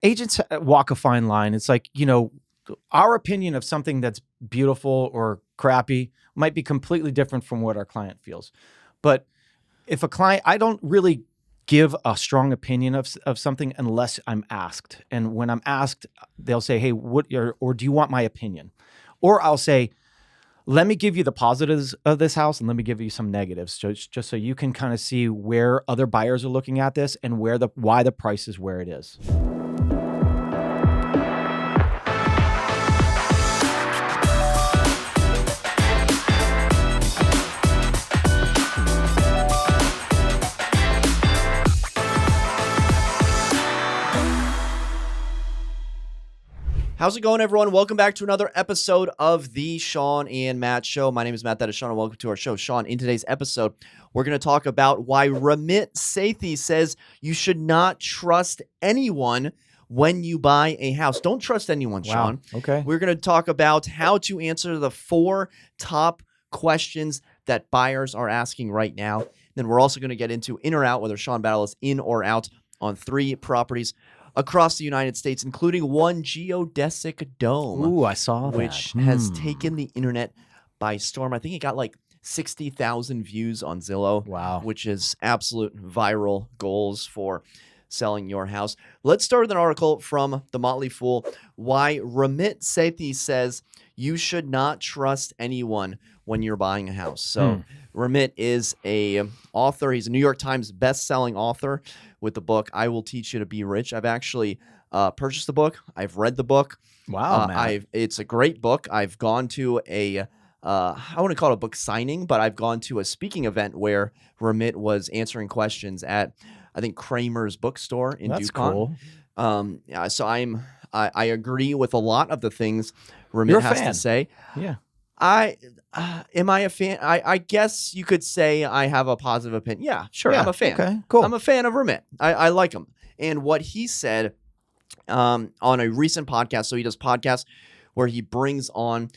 agents walk a fine line. It's like, our opinion of something that's beautiful or crappy might be completely different from what our client feels. But if a client, I don't really give a strong opinion of something unless I'm asked. And when I'm asked, they'll say, hey, or do you want my opinion? Or I'll say, let me give you the positives of this house and let me give you some negatives, just so you can kind of see where other buyers are looking at this and why the price is where it is. How's it going, everyone? Welcome back to another episode of the Shawn and Matt Show. My name is Matt, that is Shawn, and welcome to our show. Shawn, in today's episode, we're going to talk about why Ramit Sethi says you should not trust anyone when you buy a house. Don't trust anyone, Shawn. Wow. Okay. We're going to talk about how to answer the 4 top questions that buyers are asking right now. Then we're also going to get into in or out, whether Shawn Battle is in or out on 3 properties across the United States, including one geodesic dome. Ooh, I saw that. Which has taken the internet by storm. I think it got like 60,000 views on Zillow. Wow. Which is absolute viral goals for selling your house. Let's start with an article from The Motley Fool, why Ramit Sethi says you should not trust anyone when you're buying a house. So Ramit is a author. He's a New York Times best-selling author with the book, I Will Teach You to Be Rich. I've actually purchased the book. I've read the book. Wow, man. It's a great book. I've gone to I wouldn't call it a book signing, but I've gone to a speaking event where Ramit was answering questions at, I think, Kramer's bookstore in That's DuPont. cool. So I agree with a lot of the things Ramit You're a has fan. to say. Yeah. Am I a fan? I guess you could say I have a positive opinion. Yeah, sure. Yeah, I'm a fan. okay, cool. I'm a fan of Ramit. I like him. And what he said on a recent podcast, so he does podcasts where he brings on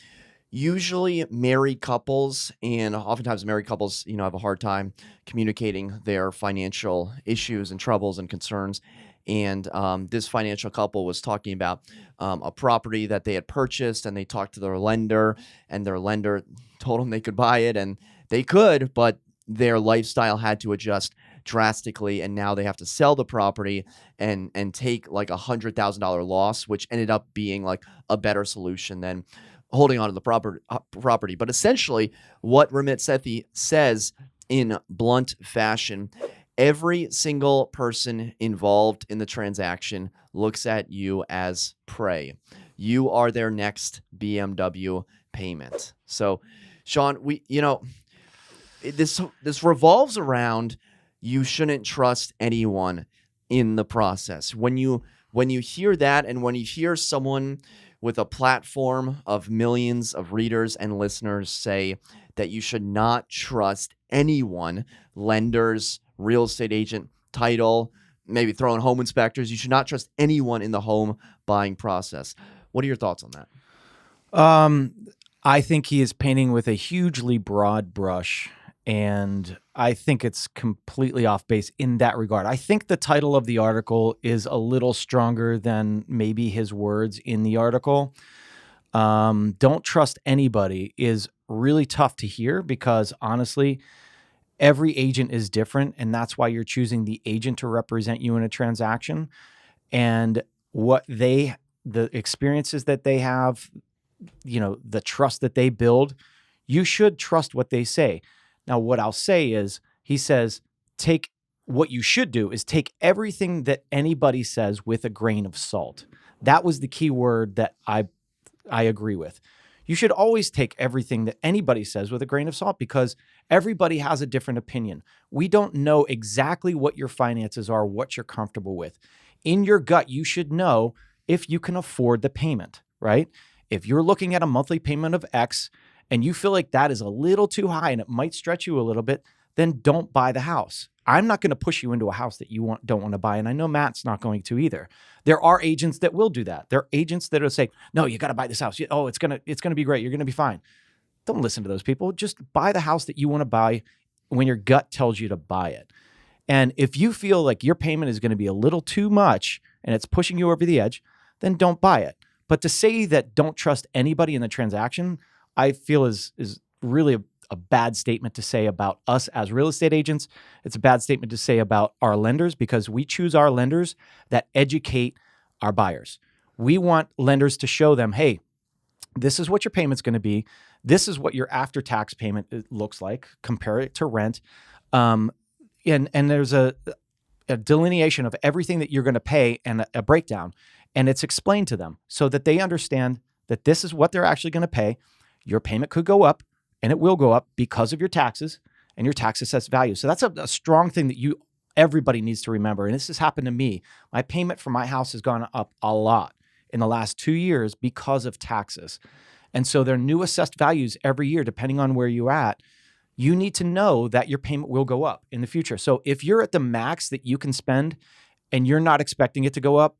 usually married couples, and oftentimes married couples, have a hard time communicating their financial issues and troubles and concerns. And this financial couple was talking about a property that they had purchased, and they talked to their lender, and their lender told them they could buy it, and they could, but their lifestyle had to adjust drastically, and now they have to sell the property and take like $100,000 loss, which ended up being like a better solution than holding on to the property. But essentially, what Ramit Sethi says in blunt fashion, every single person involved in the transaction looks at you as prey. You are their next BMW payment. So, Shawn, this revolves around you shouldn't trust anyone in the process. When you hear that, and when you hear someone with a platform of millions of readers and listeners say that you should not trust anyone, lenders, real estate agent, title, maybe throw in home inspectors, you should not trust anyone in the home buying process. What are your thoughts on that? I think he is painting with a hugely broad brush, and I think it's completely off base in that regard. I think the title of the article is a little stronger than maybe his words in the article. Don't trust anybody is really tough to hear because, honestly, every agent is different, and that's why you're choosing the agent to represent you in a transaction. And the experiences that they have, the trust that they build, you should trust what they say. Now, what I'll say is, he says, what you should do is take everything that anybody says with a grain of salt. That was the key word that I agree with. You should always take everything that anybody says with a grain of salt because everybody has a different opinion. We don't know exactly what your finances are, what you're comfortable with. In your gut, you should know if you can afford the payment, right? If you're looking at a monthly payment of X and you feel like that is a little too high and it might stretch you a little bit, then don't buy the house. I'm not going to push you into a house that you don't want to buy, and I know Matt's not going to either. There are agents that will do that. There are agents that will say, "No, you got to buy this house. Oh, it's gonna be great. You're gonna be fine." Don't listen to those people. Just buy the house that you want to buy when your gut tells you to buy it. And if you feel like your payment is going to be a little too much and it's pushing you over the edge, then don't buy it. But to say that don't trust anybody in the transaction, I feel is really a bad statement to say about us as real estate agents. It's a bad statement to say about our lenders, because we choose our lenders that educate our buyers. We want lenders to show them, hey, this is what your payment's going to be. This is what your after-tax payment looks like. Compare it to rent. And there's a delineation of everything that you're going to pay and a breakdown. And it's explained to them so that they understand that this is what they're actually going to pay. Your payment could go up, and it will go up because of your taxes and your tax assessed value. So that's a strong thing that everybody needs to remember. And this has happened to me. My payment for my house has gone up a lot in the last 2 years because of taxes. And so there are new assessed values every year, depending on where you're at. You need to know that your payment will go up in the future. So if you're at the max that you can spend and you're not expecting it to go up,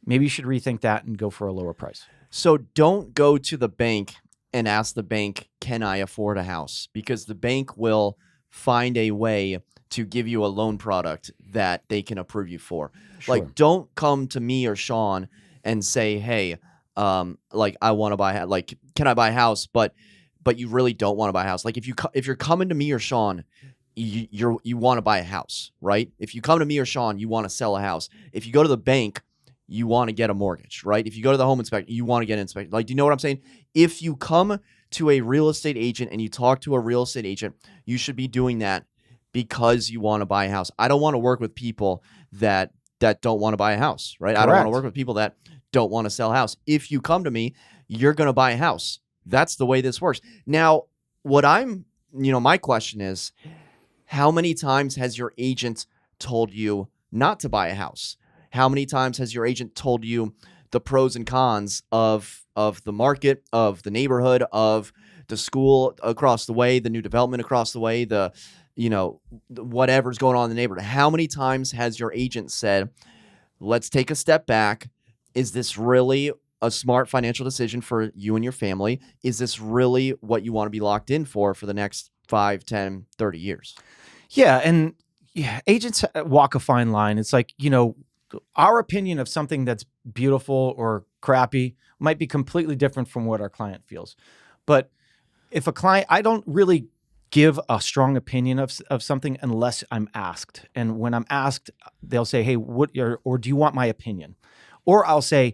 maybe you should rethink that and go for a lower price. So don't go to the bank and ask the bank, can I afford a house? Because the bank will find a way to give you a loan product that they can approve you for. Sure. Like, don't come to me or Shawn and say, hey, like, I want to buy, like, can I buy a house? But you really don't want to buy a house. Like, if you're coming to me or Shawn, you want to buy a house, right? If you come to me or Shawn, you want to sell a house. If you go to the bank, you want to get a mortgage, right? If you go to the home inspector, you want to get inspected. Like, do you know what I'm saying? If you come to a real estate agent and you talk to a real estate agent, you should be doing that because you want to buy a house. I don't want to work with people that don't want to buy a house, right? Correct. I don't want to work with people that don't want to sell a house. If you come to me, you're going to buy a house. That's the way this works. Now, my question is, how many times has your agent told you not to buy a house? How many times has your agent told you the pros and cons of the market, of the neighborhood, of the school across the way, the new development across the way, whatever's going on in the neighborhood? How many times has your agent said, let's take a step back. Is this really a smart financial decision for you and your family? Is this really what you want to be locked in for the next 5, 10, 30 years? Yeah. And agents walk a fine line. It's like, our opinion of something that's beautiful or crappy might be completely different from what our client feels. But if a client, I don't really give a strong opinion of something unless I'm asked. And when I'm asked, they'll say, hey, or do you want my opinion? Or I'll say,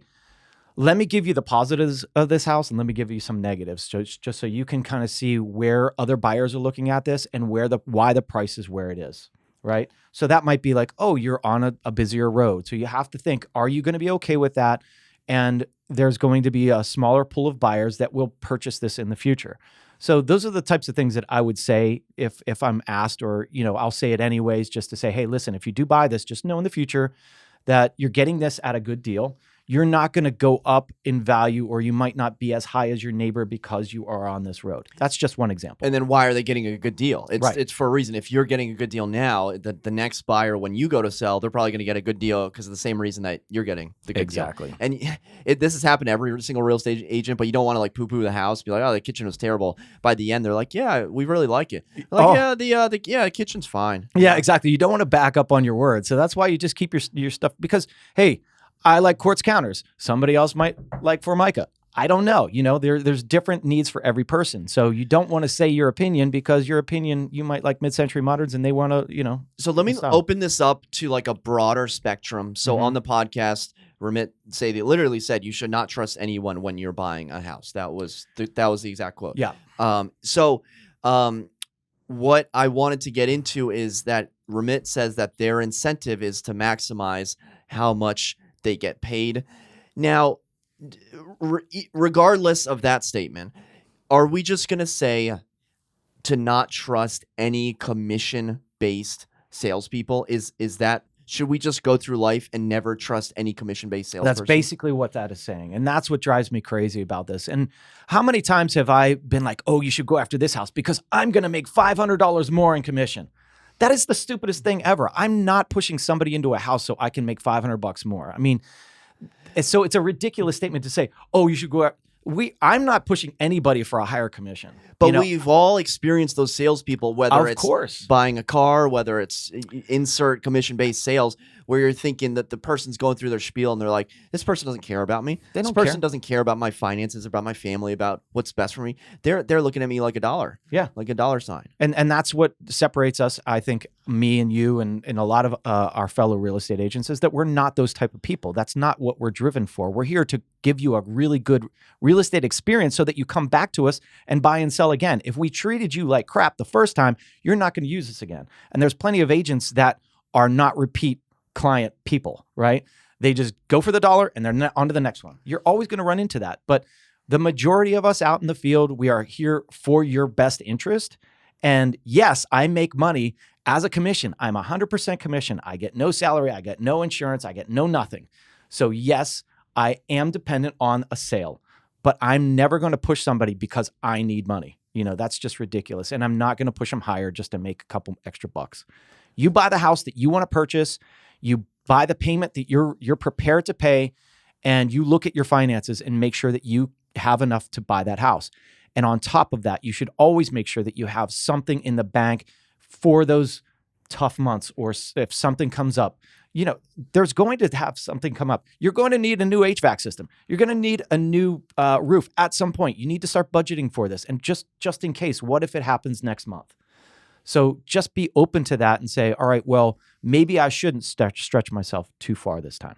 let me give you the positives of this house and let me give you some negatives, just so you can kind of see where other buyers are looking at this and why the price is where it is, right? So that might be like, oh, you're on a busier road. So you have to think, are you going to be okay with that? And there's going to be a smaller pool of buyers that will purchase this in the future. So those are the types of things that I would say if I'm asked, or, I'll say it anyways, just to say, hey, listen, if you do buy this, just know in the future that you're getting this at a good deal. You're not going to go up in value, or you might not be as high as your neighbor because you are on this road. That's just one example. And then why are they getting a good deal? Right. It's for a reason. If you're getting a good deal now, the next buyer, when you go to sell, they're probably going to get a good deal because of the same reason that you're getting the good deal. Exactly. And this has happened to every single real estate agent, but you don't want to like poo-poo the house, be like, oh, the kitchen was terrible. By the end, they're like, yeah, we really like it. Like, the kitchen's fine. Yeah, exactly. You don't want to back up on your word. So that's why you just keep your stuff, because, hey, I like quartz counters. Somebody else might like Formica. I don't know. There's different needs for every person. So you don't want to say your opinion, because your opinion, you might like mid-century moderns and they want to, So let me open this up to like a broader spectrum. So on the podcast, Ramit Sethi literally said you should not trust anyone when you're buying a house. That was the exact quote. Yeah. What I wanted to get into is that Ramit says that their incentive is to maximize how much they get paid. Now, regardless of that statement, are we just going to say to not trust any commission-based salespeople? Should we just go through life and never trust any commission-based salesperson? That's basically what that is saying. And that's what drives me crazy about this. And how many times have I been like, oh, you should go after this house because I'm going to make $500 more in commission? That is the stupidest thing ever. I'm not pushing somebody into a house so I can make $500 more. I mean, it's a ridiculous statement to say, oh, you should go out. I'm not pushing anybody for a higher commission. But we've all experienced those salespeople, whether Of it's course. buying a car, whether it's insert commission-based sales, where you're thinking that the person's going through their spiel and they're like, this person doesn't care about me. They This don't person care. doesn't care about my finances, about my family, about what's best for me. They're looking at me like a dollar. Yeah. Like a dollar sign. And that's what separates us, I think, me and you and a lot of our fellow real estate agents, is that we're not those type of people. That's not what we're driven for. We're here to give you a really good real estate experience so that you come back to us and buy and sell again. If we treated you like crap the first time, you're not going to use us again. And there's plenty of agents that are not repeat client people, right? They just go for the dollar and they're on to the next one. You're always going to run into that. But the majority of us out in the field, we are here for your best interest. And yes, I make money as a commission. I'm 100% commission. I get no salary. I get no insurance. I get no nothing. So yes, I am dependent on a sale, but I'm never going to push somebody because I need money. That's just ridiculous. And I'm not going to push them higher just to make a couple extra bucks. You buy the house that you want to purchase, you buy the payment that you're prepared to pay, and you look at your finances and make sure that you have enough to buy that house. And on top of that, you should always make sure that you have something in the bank for those tough months, or if something comes up. There's going to have something come up. You're going to need a new HVAC system. You're going to need a new roof at some point. You need to start budgeting for this. And just in case, what if it happens next month? So just be open to that and say, all right, well, maybe I shouldn't stretch myself too far this time.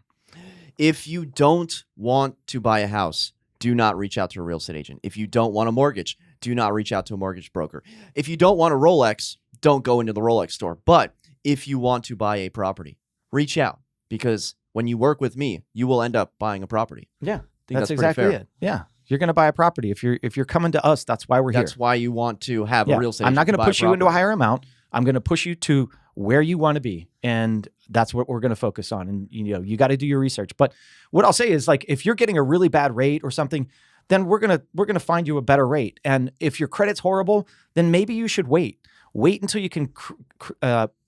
If you don't want to buy a house, do not reach out to a real estate agent. If you don't want a mortgage, do not reach out to a mortgage broker. If you don't want a Rolex, don't go into the Rolex store. But if you want to buy a property, reach out, because when you work with me, you will end up buying a property. Yeah, that's exactly it. Yeah. You're going to buy a property. If you're coming to us, that's why we're here. That's why you want to have a real estate agent. I'm not going to push you into a property. higher amount. I'm going to push you to where you want to be. And that's what we're going to focus on. And you got to do your research. But what I'll say is, like, if you're getting a really bad rate or something, then we're going to find you a better rate. And if your credit's horrible, then maybe you should wait. Wait until you can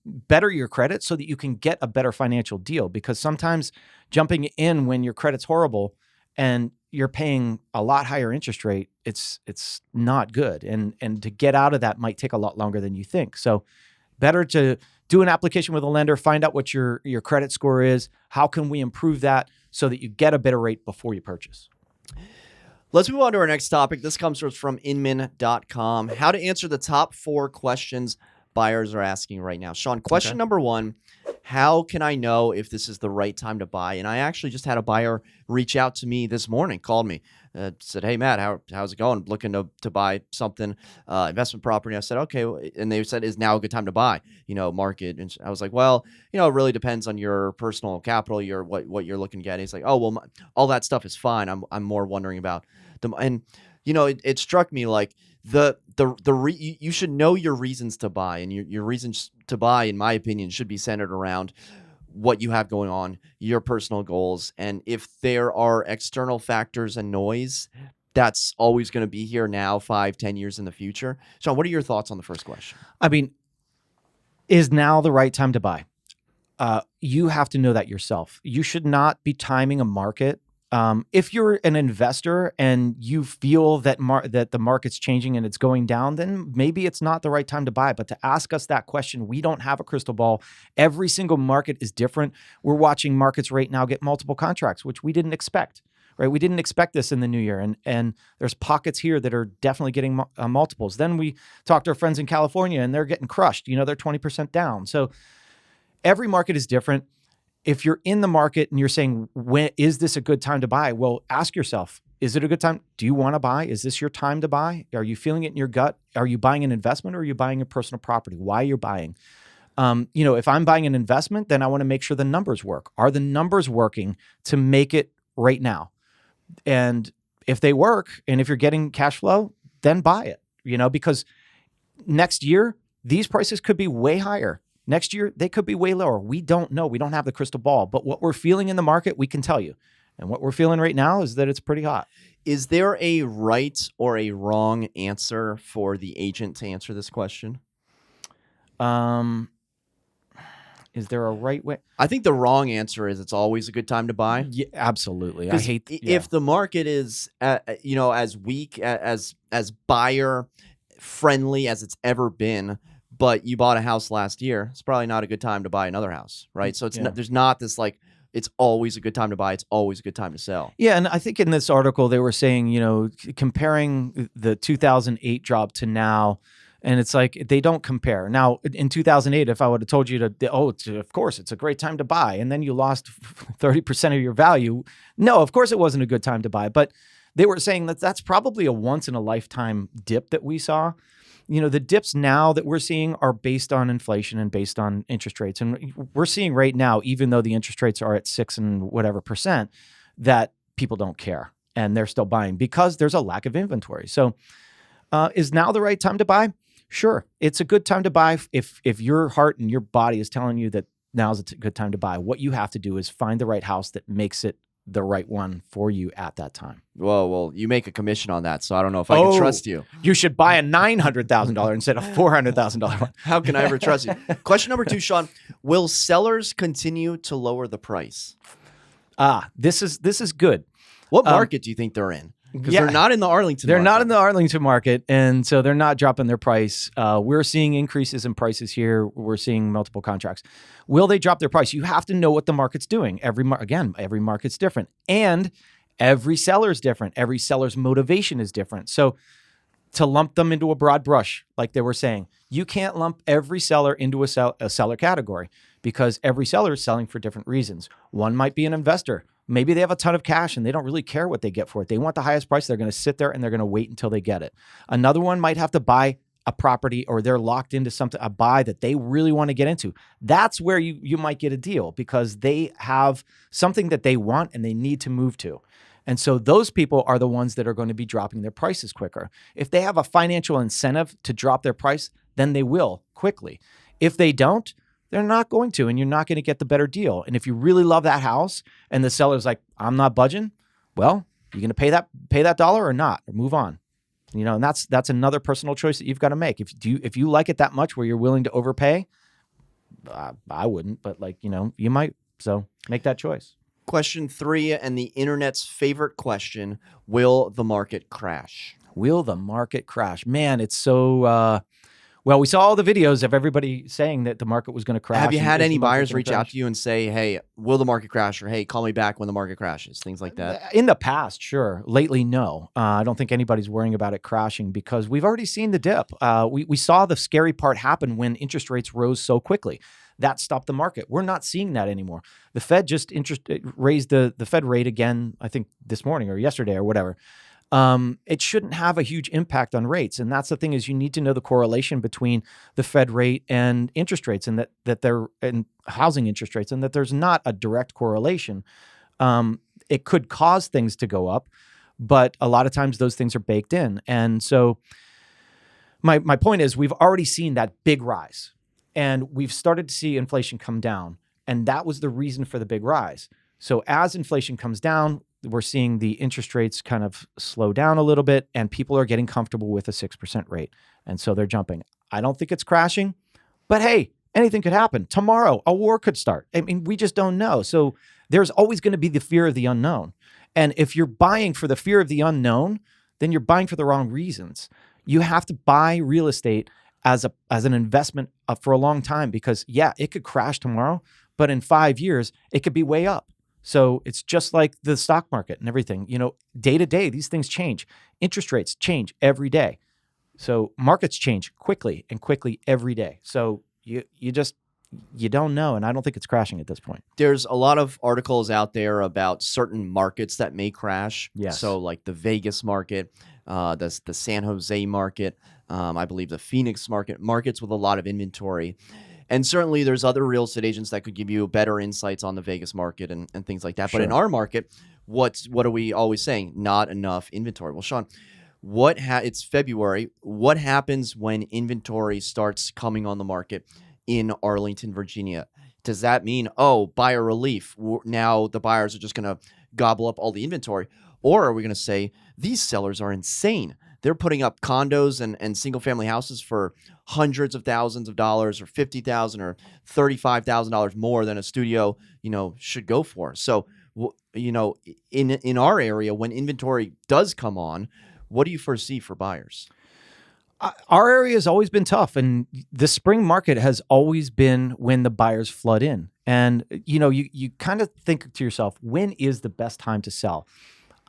better your credit so that you can get a better financial deal. Because sometimes jumping in when your credit's horrible and you're paying a lot higher interest rate, it's not good. And to get out of that might take a lot longer than you think. So better to do an application with a lender, find out what your credit score is. How can we improve that so that you get a better rate before you purchase? Let's move on to our next topic. This comes from inman.com. How to answer the top 4 questions buyers are asking right now. Shawn, question number 1, how can I know if this is the right time to buy? And I actually just had a buyer reach out to me this morning, called me, said, hey, Matt, how's it going? Looking to buy something, investment property. I said, okay. And they said, is now a good time to buy, market? And I was like, well, it really depends on your personal capital, what you're looking to get. And he's like, oh, well, all that stuff is fine. I'm more wondering about them. And, it struck me like you should know your reasons to buy, and your reasons to buy, in my opinion, should be centered around what you have going on, your personal goals. And if there are external factors and noise, that's always going to be here now, 5-10 years in the future. Shawn, what are your thoughts on the first question? I mean, is now the right time to buy? You have to know that yourself. You should not be timing a market. If you're an investor and you feel that that the market's changing and it's going down, then maybe it's not the right time to buy. But to ask us that question, we don't have a crystal ball. Every single market is different. We're watching markets right now get multiple contracts, which we didn't expect. Right? We didn't expect this in the new year. And there's pockets here that are definitely getting multiples. Then we talked to our friends in California and they're getting crushed. They're 20% down. So every market is different. If you're in the market and you're saying, when is this a good time to buy? Well, ask yourself, is it a good time? Do you want to buy? Is this your time to buy? Are you feeling it in your gut? Are you buying an investment or are you buying a personal property? Why you're buying? If I'm buying an investment, then I want to make sure the numbers work. Are the numbers working to make it right now? And if they work, and if you're getting cash flow, then buy it, because next year, these prices could be way higher. Next year, they could be way lower. We don't know. We don't have the crystal ball. But what we're feeling in the market, we can tell you. And what we're feeling right now is that it's pretty hot. Is there a right or a wrong answer for the agent to answer this question? Is Is there a right way? I think the wrong answer is it's always a good time to buy. Yeah, absolutely. I 'Cause hate if the market is, as weak as buyer friendly as it's ever been, but you bought a house last year, it's probably not a good time to buy another house, right? So it's Yeah. not, there's not this like it's always a good time to buy, it's always a good time to sell. Yeah, and I think in this article they were saying, comparing the 2008 drop to now, and it's like they don't compare. Now, in 2008, if I would have told you of course, it's a great time to buy, and then you lost 30% of your value, no, of course it wasn't a good time to buy. But they were saying that that's probably a once in a lifetime dip that we saw. The dips now that we're seeing are based on inflation and based on interest rates. And we're seeing right now, even though the interest rates are at 6 and whatever percent, that people don't care and they're still buying because there's a lack of inventory. So is now the right time to buy? Sure. It's a good time to buy if your heart and your body is telling you that now's a good time to buy. What you have to do is find the right house that makes it the right one for you at that time. Well, you make a commission on that, so I don't know if I can trust you. You should buy a $900,000 instead of $400,000 one. How can I ever trust you? Question number 2, Shawn. Will sellers continue to lower the price? This is good. What market do you think they're in? Because they're not in the Arlington They're market. not in the Arlington market, and so they're not dropping their price. We're seeing increases in prices here. We're seeing multiple contracts. Will they drop their price? You have to know what the market's doing. Every market's different, and every seller's different. Every seller's motivation is different. So to lump them into a broad brush, like they were saying, you can't lump every seller into a seller category because every seller is selling for different reasons. One might be an investor. Maybe they have a ton of cash and they don't really care what they get for it. They want the highest price. They're going to sit there and they're going to wait until they get it. Another one might have to buy a property or they're locked into a buy that they really want to get into. That's where you might get a deal because they have something that they want and they need to move to. And so those people are the ones that are going to be dropping their prices quicker. If they have a financial incentive to drop their price, then they will quickly. If they don't, they're not going to, and you're not going to get the better deal. And if you really love that house and the seller's like, I'm not budging, well, you're going to pay that dollar or not, or move on. And that's another personal choice that you've got to make. If you like it that much where you're willing to overpay, I wouldn't, but you might. So make that choice. Question 3, and the internet's favorite question: will the market crash? Will the market crash? Man, it's so. Well, we saw all the videos of everybody saying that the market was going to crash. Have you had any buyers reach crash? out to you and say, hey, will the market crash? Or hey, call me back when the market crashes? Things like that. In the past, sure. Lately, no. I don't think anybody's worrying about it crashing because we've already seen the dip. We saw the scary part happen when interest rates rose so quickly. That stopped the market. We're not seeing that anymore. The Fed just raised the Fed rate again, I think this morning or yesterday or whatever. It shouldn't have a huge impact on rates. And that's the thing is you need to know the correlation between the Fed rate and interest rates and that they're and housing interest rates and that there's not a direct correlation. It could cause things to go up, but a lot of times those things are baked in. And so my point is we've already seen that big rise and we've started to see inflation come down. And that was the reason for the big rise. So as inflation comes down, we're seeing the interest rates kind of slow down a little bit and people are getting comfortable with a 6% rate. And so they're jumping. I don't think it's crashing, but hey, anything could happen. Tomorrow, a war could start. I mean, we just don't know. So there's always going to be the fear of the unknown. And if you're buying for the fear of the unknown, then you're buying for the wrong reasons. You have to buy real estate as an investment for a long time because yeah, it could crash tomorrow, but in 5 years, it could be way up. So it's just like the stock market and everything, day to day, these things change. Interest rates change every day. So markets change quickly every day. So you don't know. And I don't think it's crashing at this point. There's a lot of articles out there about certain markets that may crash. Yes. So like the Vegas market, the San Jose market, I believe the Phoenix markets with a lot of inventory. And certainly there's other real estate agents that could give you better insights on the Vegas market and things like that. Sure. But in our market, what are we always saying? Not enough inventory. Well, Shawn, it's February. What happens when inventory starts coming on the market in Arlington, Virginia? Does that mean, buyer relief? Now the buyers are just going to gobble up all the inventory? Or are we going to say these sellers are insane? they're putting up condos and single family houses for hundreds of thousands of dollars, or $50,000 or $35,000 more than a studio, should go for. So, in our area, when inventory does come on, what do you foresee for buyers? Our area has always been tough, and the spring market has always been when the buyers flood in. And, you kind of think to yourself, when is the best time to sell?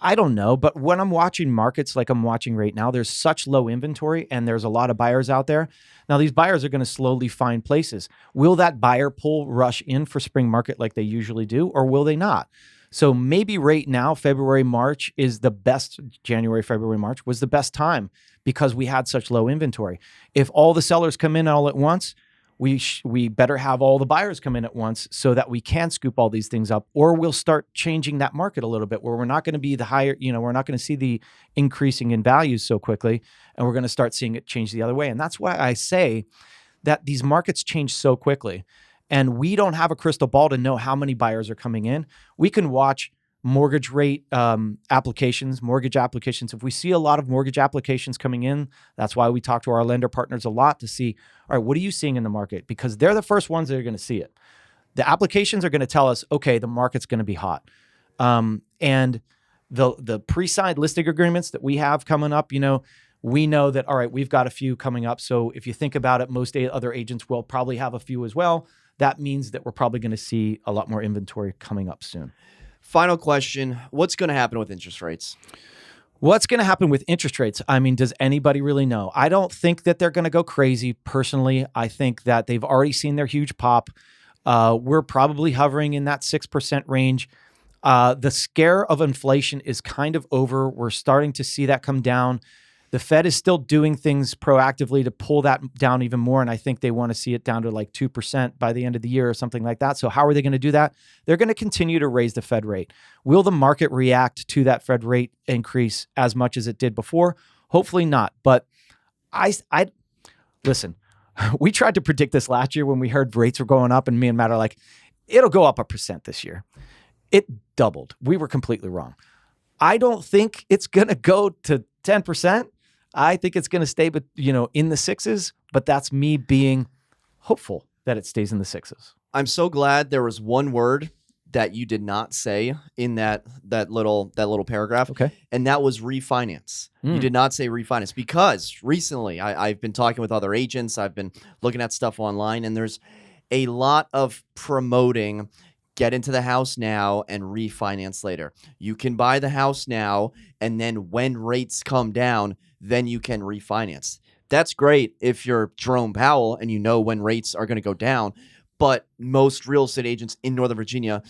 I don't know, but when I'm watching markets like I'm watching right now, there's such low inventory and there's a lot of buyers out there. Now, these buyers are going to slowly find places. Will that buyer pool rush in for spring market like they usually do, or will they not? So maybe right now, February, March is the best. January, February, March was the best time because we had such low inventory. If all the sellers come in all at once, we better have all the buyers come in at once so that we can scoop all these things up, or we'll start changing that market a little bit where we're not going to be the higher, we're not going to see the increasing in values so quickly, and we're going to start seeing it change the other way. And that's why I say that these markets change so quickly. And we don't have a crystal ball to know how many buyers are coming in. We can watch mortgage rate applications, mortgage applications. If we see a lot of mortgage applications coming in, that's why we talk to our lender partners a lot to see, all right, what are you seeing in the market? Because they're the first ones that are going to see it. The applications are going to tell us, okay, the market's going to be hot. And the pre-signed listing agreements that we have coming up, we know that, all right, we've got a few coming up. So if you think about it, most other agents will probably have a few as well. That means that we're probably going to see a lot more inventory coming up soon. Final question. What's going to happen with interest rates? What's going to happen with interest rates? I mean, does anybody really know? I don't think that they're going to go crazy. Personally, I think that they've already seen their huge pop. We're probably hovering in that 6% range. The scare of inflation is kind of over. We're starting to see that come down. The Fed is still doing things proactively to pull that down even more, and I think they want to see it down to like 2% by the end of the year or something like that. So how are they going to do that? They're going to continue to raise the Fed rate. Will the market react to that Fed rate increase as much as it did before? Hopefully not. But I listen, we tried to predict this last year when we heard rates were going up, and me and Matt are like, it'll go up 1% this year. It doubled. We were completely wrong. I don't think it's going to go to 10%. I think it's going to stay, in the sixes, but that's me being hopeful that it stays in the sixes. I'm so glad there was one word that you did not say in that little paragraph. Okay. And that was refinance. You did not say refinance because recently I've been talking with other agents. I've been looking at stuff online, and there's a lot of promoting get into the house now and refinance later. You can buy the house now, and then when rates come down, then you can refinance. That's great if you're Jerome Powell and you know when rates are going to go down, but most real estate agents in Northern Virginia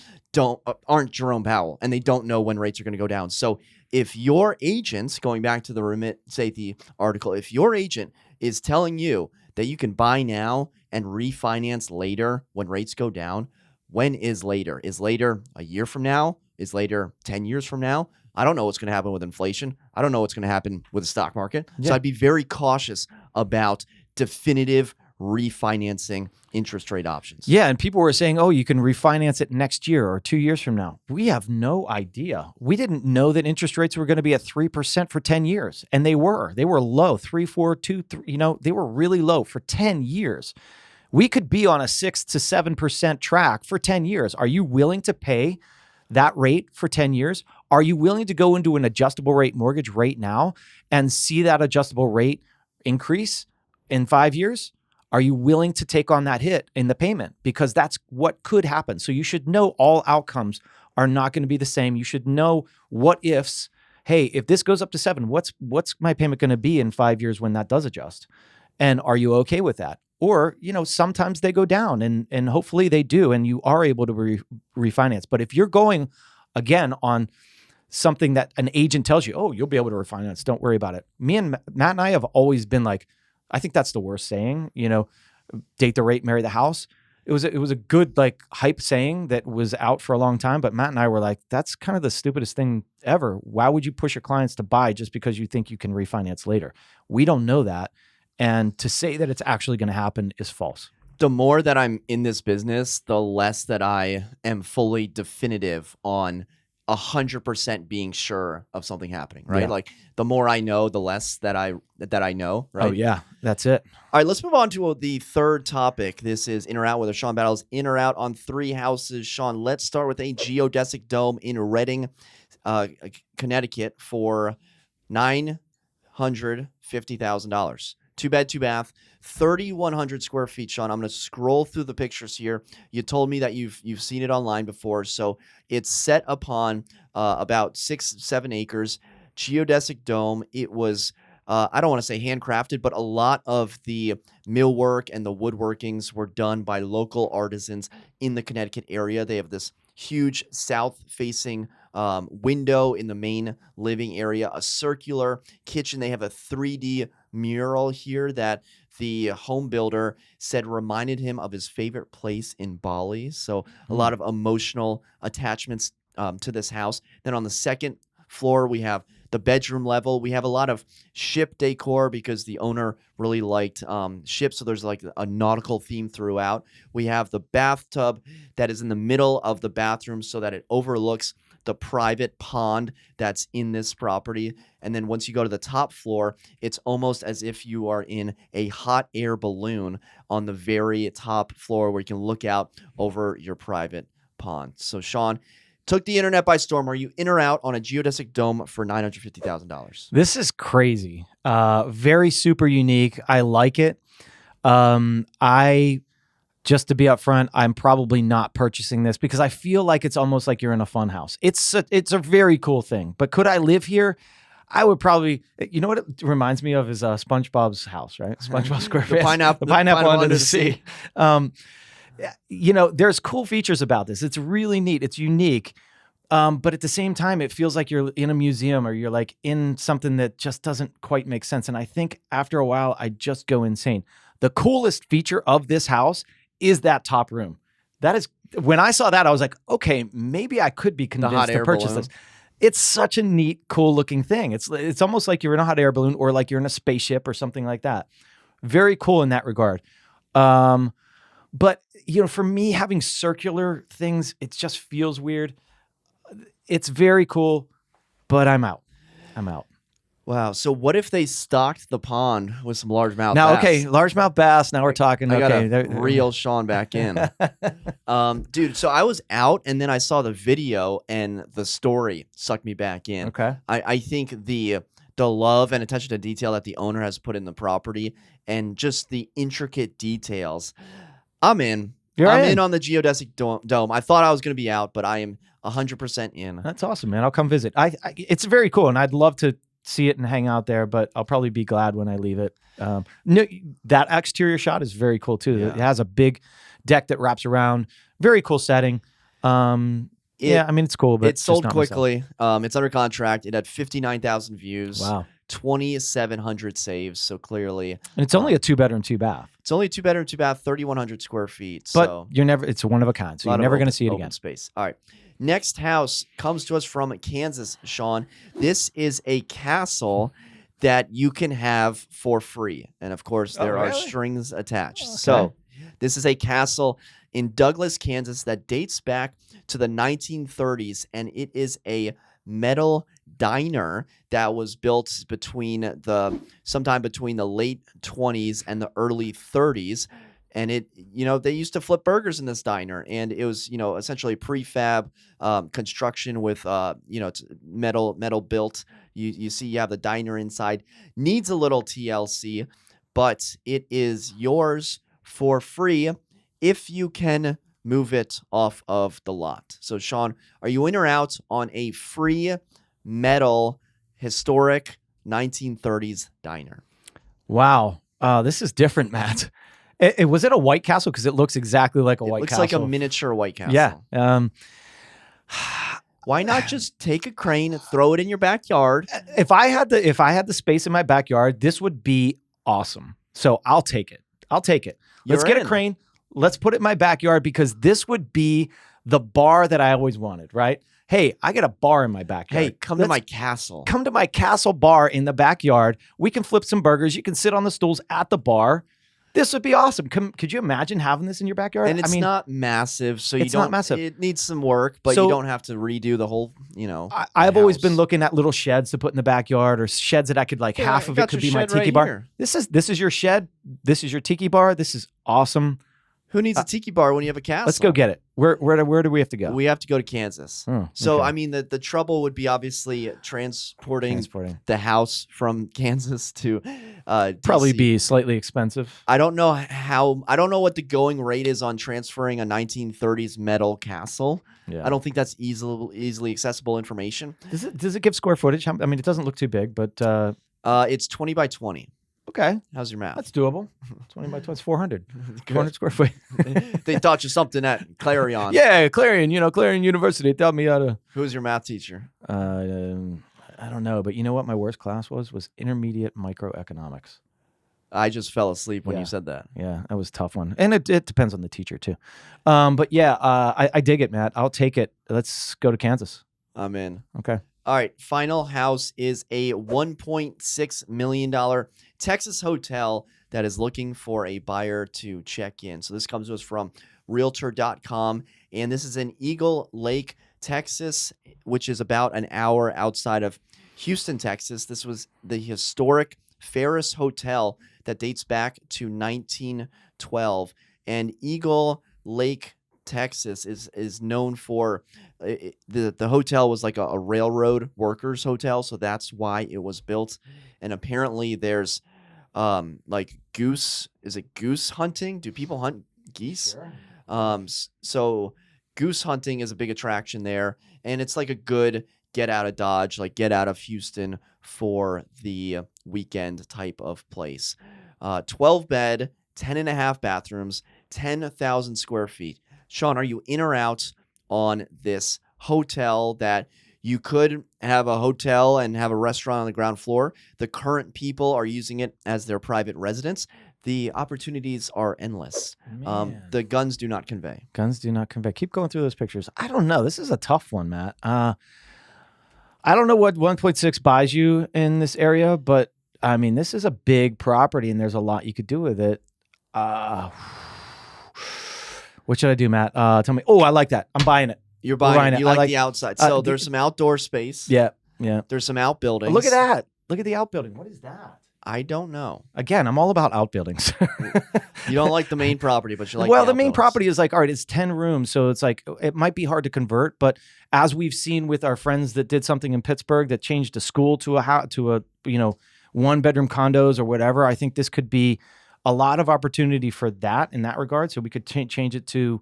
aren't Jerome Powell, and they don't know when rates are going to go down. So if your agent, going back to the Ramit Sethi article, if your agent is telling you that you can buy now and refinance later when rates go down, when is later? Is later a year from now? Is later 10 years from now? I don't know what's going to happen with inflation. I don't know what's going to happen with the stock market. Yeah. So I'd be very cautious about definitive refinancing interest rate options. Yeah, and people were saying, oh, you can refinance it next year or 2 years from now. We have no idea. We didn't know that interest rates were going to be at 3% for 10 years. And they were. They were low, 3, 4, 2, 3, they were really low for 10 years. We could be on a 6 to 7% track for 10 years. Are you willing to pay that rate for 10 years? Are you willing to go into an adjustable rate mortgage right now and see that adjustable rate increase in 5 years? Are you willing to take on that hit in the payment? Because that's what could happen. So you should know all outcomes are not going to be the same. You should know what ifs. Hey, if this goes up to 7, what's my payment going to be in 5 years when that does adjust? And are you okay with that? Or, sometimes they go down and hopefully they do, and you are able to refinance. But if you're going, again, on something that an agent tells you, oh, you'll be able to refinance, don't worry about it. Me and Matt and I have always been like, I think that's the worst saying, date the rate, marry the house. It was a good hype saying that was out for a long time, but Matt and I were like, that's kind of the stupidest thing ever. Why would you push your clients to buy just because you think you can refinance later? We don't know that. And to say that it's actually going to happen is false. The more that I'm in this business, the less that I am fully definitive on 100% being sure of something happening, right? Yeah. Like the more I know, the less that I know, right? Oh yeah, that's it. All right, let's move on to the third topic. This is in or out, whether Sean battles in or out on 3 houses. Sean, let's start with a geodesic dome in Reading, Connecticut for $950,000. 2-bed, 2-bath, 3,100 square feet. Sean, I'm going to scroll through the pictures here. You told me that you've seen it online before, so it's set upon about 6-7 acres. Geodesic dome. It was I don't want to say handcrafted, but a lot of the millwork and the woodworkings were done by local artisans in the Connecticut area. They have this huge south-facing window in the main living area, a circular kitchen. They have a 3D mural here that the home builder said reminded him of his favorite place in Bali. So a lot of emotional attachments to this house. Then on the second floor, we have the bedroom level. We have a lot of ship decor because the owner really liked ships. So there's like a nautical theme throughout. We have the bathtub that is in the middle of the bathroom so that it overlooks the private pond that's in this property. And then once you go to the top floor, it's almost as if you are in a hot air balloon on the very top floor where you can look out over your private pond. So Sean, took the internet by storm. Are you in or out on a geodesic dome for $950,000? This is crazy. Very super unique. I like it. Just to be upfront, I'm probably not purchasing this because I feel like it's almost like you're in a fun house. It's a very cool thing, but could I live here? I would probably, you know what it reminds me of is SpongeBob's house, right? SpongeBob SquarePants. The pineapple under the sea. There's cool features about this. It's really neat. It's unique. But at the same time, it feels like you're in a museum or you're like in something that just doesn't quite make sense. And I think after a while, I just go insane. The coolest feature of this house is that top room. That is, when I saw that, I was like, okay, maybe I could be convinced to purchase this. It's such a neat, cool looking thing. It's almost like you're in a hot air balloon or like you're in a spaceship or something like that. Very cool in that regard. But for me, having circular things, it just feels weird. It's very cool, but I'm out. Wow. So what if they stocked the pond with some largemouth now, bass? Okay, largemouth bass. Now we're talking. I okay, gotta reel Sean back in. Dude, so I was out and then I saw the video and the story sucked me back in. Okay. I think the love and attention to detail that the owner has put in the property and just the intricate details. I'm in. I'm in on the geodesic dome. I thought I was going to be out, but I am 100% in. That's awesome, man. I'll come visit. It's very cool, and I'd love to see it and hang out there, but I'll probably be glad when I leave it. No, that exterior shot is very cool too. Yeah. It has a big deck that wraps around. Very cool setting. It's cool, but it sold quickly. It's under contract. It had 59,000 views. Wow. 2,700 saves. So clearly, and it's only a 2-bedroom, 2-bath. It's only a 2-bedroom, 2-bath, 3,100 square feet. But so it's one of a kind. So you're never going to see it again. Space. All right. Next house comes to us from Kansas, Sean. This is a castle that you can have for free. And of course, there are strings attached. Okay. So this is a castle in Douglas, Kansas that dates back to the 1930s. And it is a metal diner that was built sometime between the late 20s and the early 30s. And they used to flip burgers in this diner, and it was, essentially prefab construction with, it's metal built. You see, you have the diner inside. Needs a little TLC, but it is yours for free if you can move it off of the lot. So, Sean, are you in or out on a free metal historic 1930s diner? Wow, this is different, Matt. Was it a White Castle? Because it looks exactly like a White Castle. It looks like a miniature White Castle. Yeah. Why not just take a crane and throw it in your backyard? If I had the space in my backyard, this would be awesome. So I'll take it. Let's get a crane. Let's put it in my backyard because this would be the bar that I always wanted, right? Hey, I got a bar in my backyard. Hey, come to my castle. Come to my castle bar in the backyard. We can flip some burgers. You can sit on the stools at the bar. This would be awesome. Could you imagine having this in your backyard? And it's not massive, so you it's don't. not massive. It needs some work, but So- you don't have to redo the whole. I've always house. been looking at little sheds to put in the backyard, or sheds that I could Yeah, half I of it got could your be my shed right tiki bar. here. This is your shed. This is your tiki bar. This is awesome. Who needs a tiki bar when you have a castle? Let's go get it. Where do we have to go? We have to go to Kansas. Oh, So, okay. I mean, the trouble would be obviously transporting the house from Kansas to Probably DC. be slightly expensive. I don't know what the going rate is on transferring a 1930s metal castle. Yeah. I don't think that's easily accessible information. Does it give square footage? I mean, it doesn't look too big, but It's 20 by 20. okay, How's your math? that's doable. 20 by 20 is 400. 400 square feet. They taught you something at Clarion. Yeah, Clarion. Clarion University taught me how to. Who's your math teacher? I don't know, but you know what my worst class was intermediate microeconomics. I just fell asleep when Yeah. you said that. Yeah, that was a tough one, and it depends on the teacher too. But yeah, I dig it, Matt. I'll take it. Let's go to Kansas. I'm in. Okay. All right. Final house is a $1.6 million Texas hotel that is looking for a buyer to check in. So this comes to us from Realtor.com, and this is in Eagle Lake, Texas, which is about an hour outside of Houston, Texas. This was the historic Farris Hotel that dates back to 1912, and Eagle Lake, Texas is known for the hotel was like a railroad workers hotel, so that's why it was built. And apparently there's like goose hunting? Do people hunt geese? Sure. So goose hunting is a big attraction there, and it's like a good get out of Dodge, like get out of Houston for the weekend type of place. 12 bed, 10 and a half bathrooms, 10,000 square feet. Shawn, are you in or out on this hotel that you could have a hotel and have a restaurant on the ground floor? The current people are using it as their private residence. The opportunities are endless. Man. The guns do not convey. Guns do not convey. Keep going through those pictures. I don't know. This is a tough one, Matt. I don't know what 1.6 buys you in this area, but I mean, this is a big property and there's a lot you could do with it. What should I do, Matt? Tell me. Oh, I like that. I'm buying it. You're buying it. You I like the outside. So there's some outdoor space. Yeah. Yeah. There's some outbuildings. Look at that. Look at the outbuilding. What is that? I don't know. Again, I'm all about outbuildings. You don't like the main property, but you like well, the the main outbuildings. property is like, all right, it's 10 rooms. So it's like, it might be hard to convert. But as we've seen with our friends that did something in Pittsburgh that changed a school to a one bedroom condos or whatever, I think this could be a lot of opportunity for that in that regard. So we could change it to,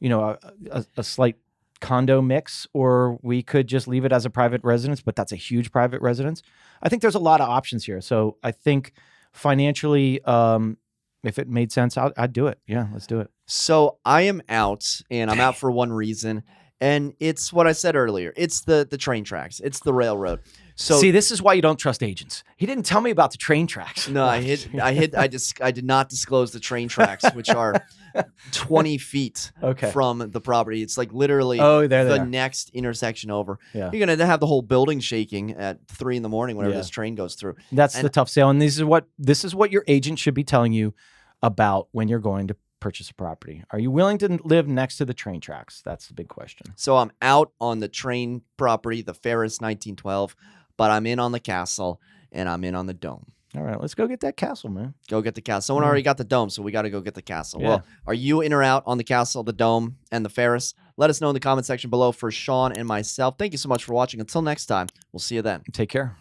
a slight condo mix, or we could just leave it as a private residence, but that's a huge private residence. I think there's a lot of options here. So I think financially, if it made sense, I'd do it. Yeah, let's do it. So I am out, and I'm out for one reason, and it's what I said earlier. It's the train tracks. It's the railroad. So see, this is why you don't trust agents. He didn't tell me about the train tracks. no, I did not disclose the train tracks, which are 20 feet Okay. from the property. It's like literally Oh, there they the are. next intersection over. Yeah. You're gonna have the whole building shaking at 3 a.m. whenever Yeah. this train goes through. That's And- the tough sale. And this is what your agent should be telling you about when you're going to purchase a property. Are you willing to live next to the train tracks? That's the big question. So I'm out on the train property, the Farris 1912, but I'm in on the castle and I'm in on the dome. All right, let's go get that castle, man. Go get the castle. Someone already got the dome, so we got to go get the castle. Yeah. Well, are you in or out on the castle, the dome, and the Farris? Let us know in the comment section below for Shawn and myself. Thank you so much for watching. Until next time, we'll see you then. Take care.